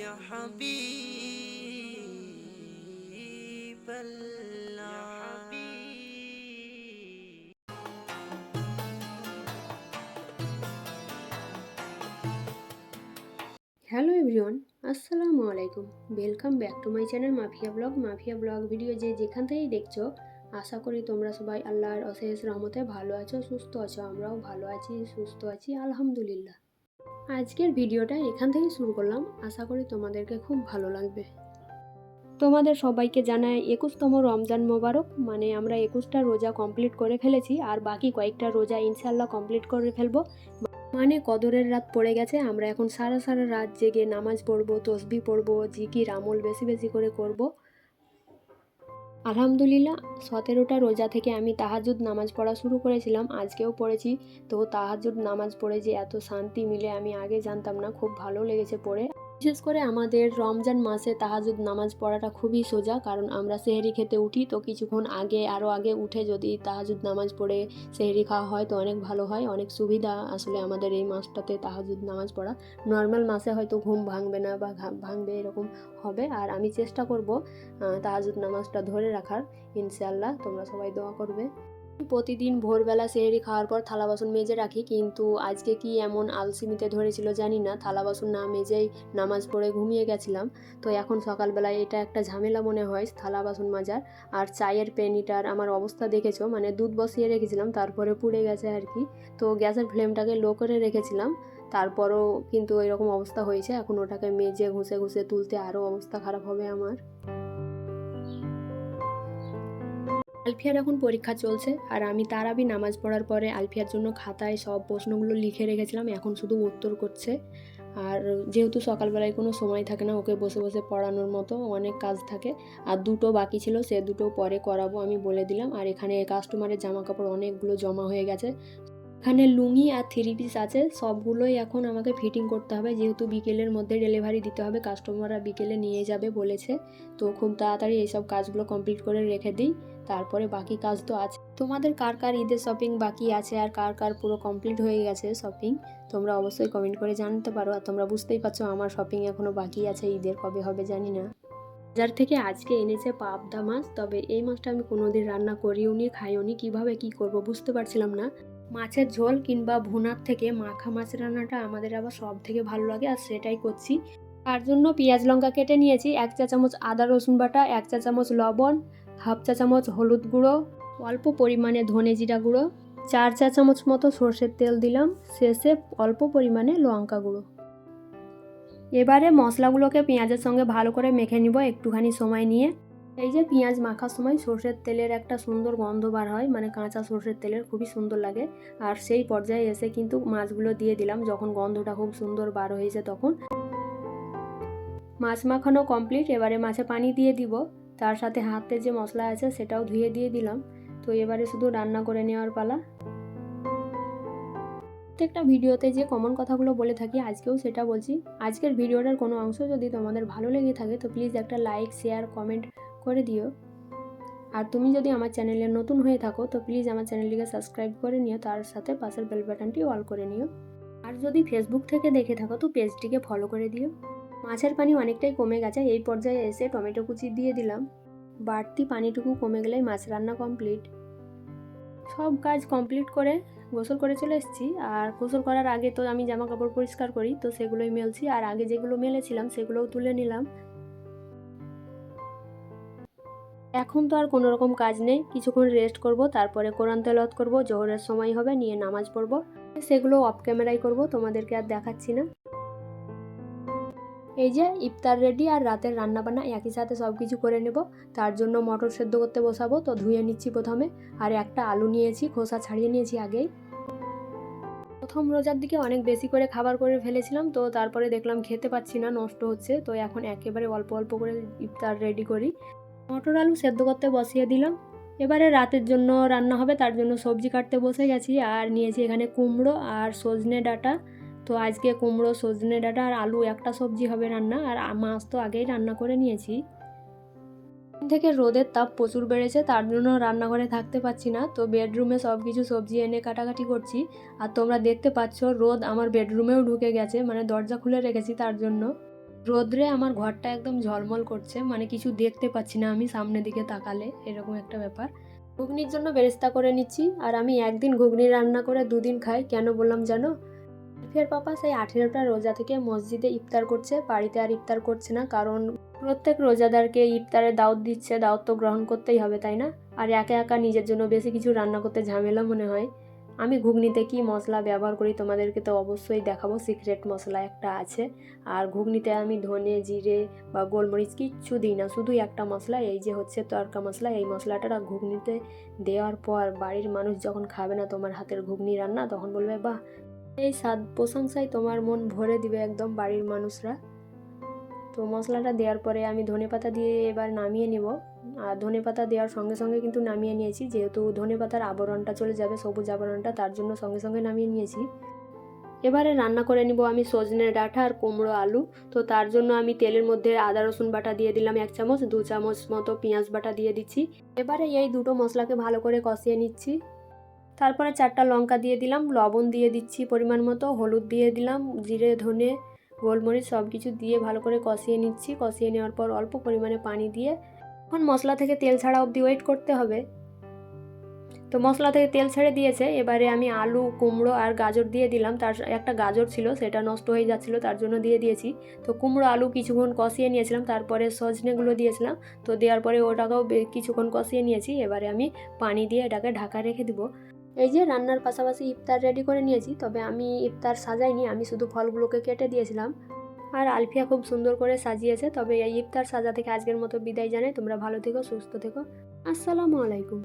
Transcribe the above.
يا حبيب الله. Hello everyone, আসসালামু আলাইকুম। Welcome back to my channel mafia blog video. যেখান থেকেই দেখছো, আশা করি তোমরা সবাই আল্লাহর অশেষ রহমতে ভালো আছো, সুস্থ আছো। আমরাও ভালো আছি, সুস্থ আছি, আলহামদুলিল্লাহ। আজকের ভিডিওটা এখান থেকেই শুরু করলাম, আশা করি তোমাদেরকে খুব ভালো লাগবে। তোমাদের সবাইকে জানাই 21তম রমজান মোবারক। মানে আমরা 21টা রোজা কমপ্লিট করে ফেলেছি, আর বাকি কয়েকটা রোজা ইনশাল্লাহ কমপ্লিট করে ফেলবো। মানে কদরের রাত পড়ে গেছে, আমরা এখন সারা রাত জেগে নামাজ পড়বো, তসবি পড়বো, জিকির আমল বেশি বেশি করে করব। আলহামদুলিল্লাহ 17টা রোজা থেকে আমি তাহাজ্জুদ নামাজ পড়া শুরু করেছিলাম, আজকেও পড়েছি। তো তাহাজ্জুদ নামাজ পড়ে যে এত শান্তি মিলে আমি আগে জানতাম না, খুব ভালো লেগেছে পড়ে। বিশেষ করে আমাদের রমজান মাসে তাহাজ্জুদ নামাজ পড়াটা খুবই সোজা, কারণ আমরা সেহরি খেতে উঠি, তো কিছুক্ষণ আরও আগে উঠে যদি তাহাজ্জুদ নামাজ পড়ে সেহরি খাওয়া হয় তো অনেক ভালো হয়, অনেক সুবিধা আসলে আমাদের এই মাসটাতে তাহাজ্জুদ নামাজ পড়া। নর্মাল মাসে হয়তো ঘুম ভাঙবে না বা ভাঙবে এরকম হবে। আর আমি চেষ্টা করব তাহাজ্জুদ নামাজটা ধরে রাখার, ইনশাআল্লাহ। তোমরা সবাই দোয়া করবে। প্রতিদিন ভোরবেলা সেহরি খাওয়ার পর থালা বাসন মেজে রাখি, কিন্তু আজকে কি এমন আলসেমিতে ধরেছিল জানি না, থালা বাসন না মেজেই নামাজ পড়ে ঘুমিয়ে গেছিলাম। তো এখন সকালবেলায় এটা একটা ঝামেলা মনে হয় থালা বাসন মাজার। আর চায়ের পেনিটার আমার অবস্থা দেখেছো, মানে দুধ বসিয়ে রেখেছিলাম, তারপরে পুড়ে গেছে আর কি। তো গ্যাসের ফ্লেমটাকে লো করে রেখেছিলাম, তারপরও কিন্তু এরকম অবস্থা হয়েছে। এখন ওটাকে মেজে ঘষে ঘষে তুলতে আরও অবস্থা খারাপ হবে আমার। আলফিয়ার এখন পরীক্ষা চলছে, আর আমি তারাবি নামাজ পড়ার পরে আলফিয়ার জন্য খাতায় সব প্রশ্নগুলো লিখে রেখেছিলাম, এখন শুধু উত্তর করছে। আর যেহেতু সকালবেলায় কোনো সময় থাকে না ওকে বসে বসে পড়ানোর মতো, অনেক কাজ থাকে। আর দুটো বাকি ছিল, সে দুটো পরে করাবো আমি বলে দিলাম। আর এখানে কাস্টমারের জামা কাপড় অনেকগুলো জমা হয়ে গেছে। এখানে লুঙ্গি আর 3 পিস আছে, সবগুলোই এখন আমাকে ফিটিং করতে হবে, যেহেতু বিকেলের মধ্যে ডেলিভারি দিতে হবে, কাস্টমাররা বিকেলে নিয়ে যাবে বলেছে। তো খুব তাড়াতাড়ি এইসব কাজগুলো কমপ্লিট করে রেখে দিই, তারপরে বাকি কাজ তো আছে। তোমাদের কার কার ঈদের শপিং বাকি আছে আর কার কার পুরো কমপ্লিট হয়ে গেছে শপিং, তোমরা অবশ্যই কমেন্ট করে জানাতে পারো। আর তোমরা বুঝতেই পারছো আমার শপিং এখনও বাকি আছে, ঈদের কবে হবে জানি না। বাজার থেকে আজকে এনেছে পাবদা মাছ, তবে এই মাছটা আমি কোনোদিন রান্না করিও নি, খাইও নি, কীভাবে কী করব বুঝতে পারছিলাম না। মাছের ঝোল কিংবা ভুনার থেকে মাখা মাছ রান্নাটা আমাদের আবার সব থেকে ভালো লাগে, আর সেটাই করছি। তার জন্য পেঁয়াজ লঙ্কা কেটে নিয়েছি, 1 চা চামচ আদা রসুন বাটা, 1 চা চামচ লবণ, হাফ চা চামচ হলুদ গুঁড়ো, অল্প পরিমাণে ধনে জিরা গুঁড়ো, 4 চা চামচ মতো সর্ষের তেল দিলাম, শেষে অল্প পরিমাণে লঙ্কা গুঁড়ো। এবারে মশলাগুলোকে পেঁয়াজের সঙ্গে ভালো করে মেখে নিব একটুখানি সময় নিয়ে। এই যে পেঁয়াজ মাখার সময় সর্ষের তেলের একটা সুন্দর গন্ধ বার হয়, মানে কাঁচা সর্ষের তেলের, খুবই সুন্দর লাগে। আর সেই পর্যায়ে এসে কিন্তু মাছগুলো দিয়ে দিলাম, যখন গন্ধটা খুব সুন্দর বার হয়েছে তখন। মাছ মাখানো কমপ্লিট, এবারে মাছে পানি দিয়ে দিব, তার সাথে হাতে যে মশলা আছে সেটাও ধুয়ে দিয়ে দিলাম। তো এবারে শুধু রান্না করে নেওয়ার পালা। প্রত্যেকটা ভিডিওতে যে কমন কথাগুলো বলে থাকি আজকেও সেটা বলছি। আজকের ভিডিওটার কোনো অংশ যদি তোমাদের ভালো লেগে থাকে তো প্লিজ একটা লাইক, শেয়ার, কমেন্ট করে দিও। আর তুমি যদি আমার চ্যানেলে নতুন হয়ে থাকো তো প্লিজ আমার চ্যানেলটিকে সাবস্ক্রাইব করে নিও, তার সাথে পাশের বেল বাটনটি অল করে নিও। আর যদি ফেসবুক থেকে দেখে থাকো তো পেজটিকে ফলো করে দিও। মাছের পানি অনেকটাই কমে গেছে, এই পর্যায়ে এসে টমেটো কুচি দিয়ে দিলাম। বাড়তি পানিটুকু কমে গেলেই মাছ রান্না কমপ্লিট। সব কাজ কমপ্লিট করে গোসল করে চলে এসেছি। আর গোসল করার আগে তো আমি জামা কাপড় পরিষ্কার করি, তো সেগুলোই মেলছি, আর আগে যেগুলো মেলেছিলাম সেগুলোও তুলে নিলাম। এখন তো আর কোনো রকম কাজ নেই, কিছুক্ষণ রেস্ট করব, তারপরে কোরআন তেলাওয়াত করব, জোহরের সময় হবে, নিয়ে নামাজ পড়ব। সেগুলো অফ ক্যামেরাই করব, তোমাদেরকে আর দেখাচ্ছি না। এই যে ইফতার রেডি, আর রাতের রান্নাবান্না একই সাথে সব কিছু করে নেব। তার জন্য মটর সেদ্ধ করতে বসাবো, তো ধুয়ে নিচ্ছি প্রথমে। আর একটা আলু নিয়েছি, খোসা ছাড়িয়ে নিয়েছি আগেই। প্রথম রোজার দিকে অনেক বেশি করে খাবার করে ফেলেছিলাম, তো তারপরে দেখলাম খেতে পাচ্ছি না, নষ্ট হচ্ছে, তো এখন একেবারে অল্প অল্প করে ইফতার রেডি করি। মটর আলু সেদ্ধ করতে বসিয়ে দিলাম। এবারে রাতের জন্য রান্না হবে, তার জন্য সবজি কাটতে বসে গেছি। আর নিয়েছি এখানে কুমড়ো আর সজনে ডাঁটা। তো আজকে কুমড়ো, সজনে ডাঁটা আর আলু একটা সবজি হবে রান্না, আর মাছ তো আগেই রান্না করে নিয়েছি। থেকে রোদের তাপ প্রচুর বেড়েছে, তার জন্য রান্নাঘরে থাকতে পারছি না, তো বেডরুমে সব কিছু সবজি এনে কাটাকাটি করছি। আর তোমরা দেখতে পাচ্ছ রোদ আমার বেডরুমেও ঢুকে গেছে, মানে দরজা খুলে রেখেছি তার জন্য। রোদ্রে আমার ঘরটা একদম ঝলমল করছে, মানে কিছু দেখতে পাচ্ছি না আমি সামনের দিকে তাকালে, এরকম একটা ব্যাপার। ঘুগনির জন্য বেরেস্তা করে নিচ্ছি, আর আমি একদিন ঘুগনি রান্না করে দুদিন খাই। কেন বললাম জানো? ফের পাপা সেই 18টা রোজা থেকে মসজিদে ইফতার করছে, বাড়িতে আর ইফতার করছে না, কারণ প্রত্যেক রোজাদারকে ইফতারের দাওয়াত দিচ্ছে, দাওয়াত তো গ্রহণ করতেই হবে, তাই না? আর একা একা নিজের জন্য বেশি কিছু রান্না করতে ঝামেলা মনে হয়। আমি ঘুগনিতে কি মশলা ব্যবহার করি তোমাদেরকে তো অবশ্যই দেখাবো, সিক্রেট মশলা একটা আছে। আর ঘুগনিতে আমি ধনে জিরে বা গোলমরিচ কিচ্ছু দিই না, শুধু একটা মশলা, এই যে হচ্ছে তড়কা মশলা। এই মশলাটা ঘুগনিতে দেওয়ার পর বাড়ির মানুষ যখন খাবে না তোমার হাতের ঘুগনি রান্না, তখন বলবে বাহ, এই স্বাদ প্রশংসায় তোমার মন ভরে দিবে একদম বাড়ির মানুষরা। তো মশলাটা দেওয়ার পরে আমি ধনেপাতা দিয়ে এবার নামিয়ে নিব। আর ধনেপাতা দেওয়ার সঙ্গে সঙ্গে কিন্তু নামিয়ে নিয়েছি, যেহেতু ধনেপাতার আবরণটা চলে যাবে, সবুজ আবরণটা, তার জন্য সঙ্গে সঙ্গে নামিয়ে নিয়েছি। এবারে রান্না করে নিব আমি সজনে ডাঁটা আর কুমড়ো আলু। তো তার জন্য আমি তেলের মধ্যে আদা রসুন বাটা দিয়ে দিলাম 1 চামচ, 2 চামচ মতো পেঁয়াজ বাটা দিয়ে দিচ্ছি। এবারে এই দুটো মশলাকে ভালো করে কষিয়ে নিচ্ছি। তারপরে 4টা লঙ্কা দিয়ে দিলাম, লবণ দিয়ে দিচ্ছি পরিমাণ মতো, হলুদ দিয়ে দিলাম, জিরে ধনে গোলমরিচ সব কিছু দিয়ে ভালো করে কষিয়ে নিচ্ছি। কষিয়ে নেওয়ার পর অল্প পরিমাণে পানি দিয়ে এখন মশলা থেকে তেল ছাড়া অবধি ওয়েট করতে হবে। তো মশলা থেকে তেল ছেড়ে দিয়েছে, এবারে আমি আলু কুমড়ো আর গাজর দিয়ে দিলাম। তার একটা গাজর ছিল, সেটা নষ্ট হয়ে যাচ্ছিল, তার জন্য দিয়ে দিয়েছি। তো কুমড়ো আলু কিছুক্ষণ কষিয়ে নিয়েছিলাম, তারপরে সজনেগুলো দিয়েছিলাম। তো দেওয়ার পরে ওটাকেও কিছুক্ষণ কষিয়ে নিয়েছি। এবারে আমি পানি দিয়ে এটাকে ঢাকা রেখে দিব। এই যে রান্নার পাশাপাশি ইফতার রেডি করে নিয়েছি, তবে আমি ইফতার সাজাইনি, আমি শুধু ফলগুলোকে কেটে দিয়েছিলাম। আর আলফিয়া খুব সুন্দর করে সাজিয়েছে। তবে এই ইফতার সাজা থেকে আজকের মতো বিদায় জানাই। তোমরা ভালো থেকো, সুস্থ থেকো। আসসালামু আলাইকুম।